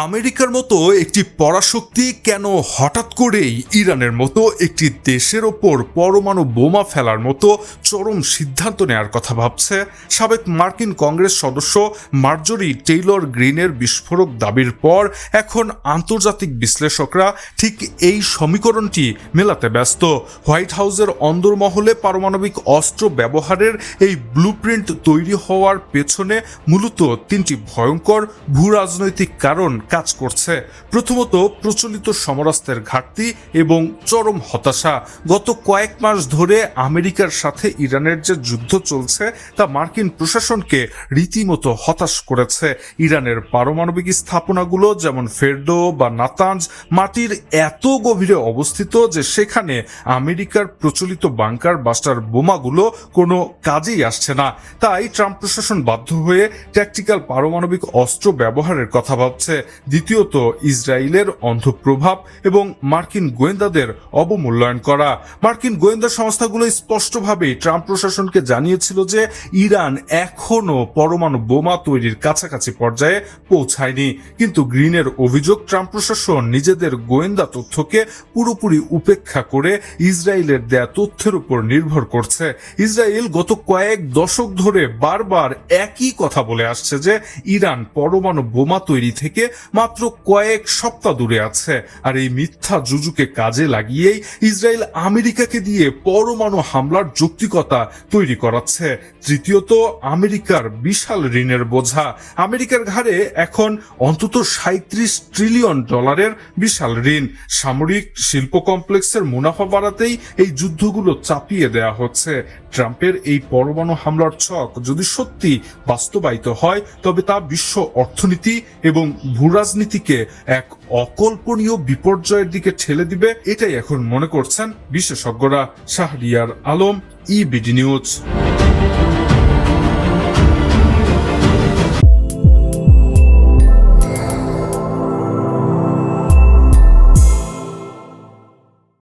আমেরিকার মতো একটি পরাশক্তি কেন হঠাৎ করেই ইরানের মতো একটি দেশের ওপর পরমাণু বোমা ফেলার মতো চরম সিদ্ধান্ত নেওয়ার কথা ভাবছে? সাবেক মার্কিন কংগ্রেস সদস্য মার্জরি টেইলর গ্রিনের বিস্ফোরক দাবির পর এখন আন্তর্জাতিক বিশ্লেষকরা ঠিক এই সমীকরণটি মেলাতে ব্যস্ত। হোয়াইট হাউসের অন্দরমহলে পারমাণবিক অস্ত্র ব্যবহারের এই ব্লুপ্রিন্ট তৈরি হওয়ার পেছনে মূলত তিনটি ভয়ঙ্কর ভূ রাজনৈতিক কারণ কাজ করছে। প্রথমত, প্রচলিত সমরাস্ত্রের ঘাটতি এবং চরম হতাশা। গত কয়েক মাস ধরে আমেরিকার সাথে ইরানের যে যুদ্ধ চলছে তা মার্কিন প্রশাসনকে রীতিমতো হতাশ করেছে। ইরানের পারমাণবিক স্থাপনাগুলো যেমন ফেরদো বা নাতাঞ্জ মাটির এত গভীরে অবস্থিত যে সেখানে আমেরিকার প্রচলিত বাংকার বাস্টার বোমাগুলো কোনো কাজেই আসছে না। তাই ট্রাম্প প্রশাসন বাধ্য হয়ে ট্যাকটিক্যাল পারমাণবিক অস্ত্র ব্যবহারের কথা ভাবছে। দ্বিতীয়ত, ইসরায়েলের অন্ধ প্রভাব এবং মার্কিন গোয়েন্দাদের অবমূল্যায়ন করা। মার্কিন গোয়েন্দা সংস্থাগুলো স্পষ্টভাবেই ট্রাম্প প্রশাসনকে জানিয়েছিল যে ইরান এখনো পরমাণু বোমা তৈরির কাছাকাছি পর্যায়ে পৌঁছায়নি। কিন্তু গ্রিনের অভিযোগ, ট্রাম্প প্রশাসন নিজেদের গোয়েন্দা তথ্যকে পুরোপুরি উপেক্ষা করে ইসরায়েলের দেয়া তথ্যের উপর নির্ভর করছে। ইসরায়েল গত কয়েক দশক ধরে বারবার একই কথা বলে আসছে যে ইরান পরমাণু বোমা তৈরি থেকে মাত্র কয়েক সপ্তাহ দূরে আছে। আর এই মিথ্যা জুজুকে কাজে লাগিয়েই ইসরায়েল আমেরিকাকে দিয়ে পরমাণু হামলার যৌক্তিকতা তৈরি করাচ্ছে। তৃতীয়ত, আমেরিকার বিশাল ঋণের বোঝা। আমেরিকার ঘাড়ে এখন অন্তত $37 ট্রিলিয়ন বিশাল ঋণ। সামরিক শিল্প কমপ্লেক্সের মুনাফা বাড়াতেই এই যুদ্ধগুলো চাপিয়ে দেয়া হচ্ছে। ট্রাম্পের এই পরমাণু হামলার ছক যদি সত্যি বাস্তবায়িত হয় তবে তা বিশ্ব অর্থনীতি এবং ভূরাজনীতিকে এক অকল্পনীয় বিপর্যয়ের দিকে ঠেলে দিবে, এটাই এখন মনে করছেন বিশেষজ্ঞরা। Shahriar Alam, EBD news.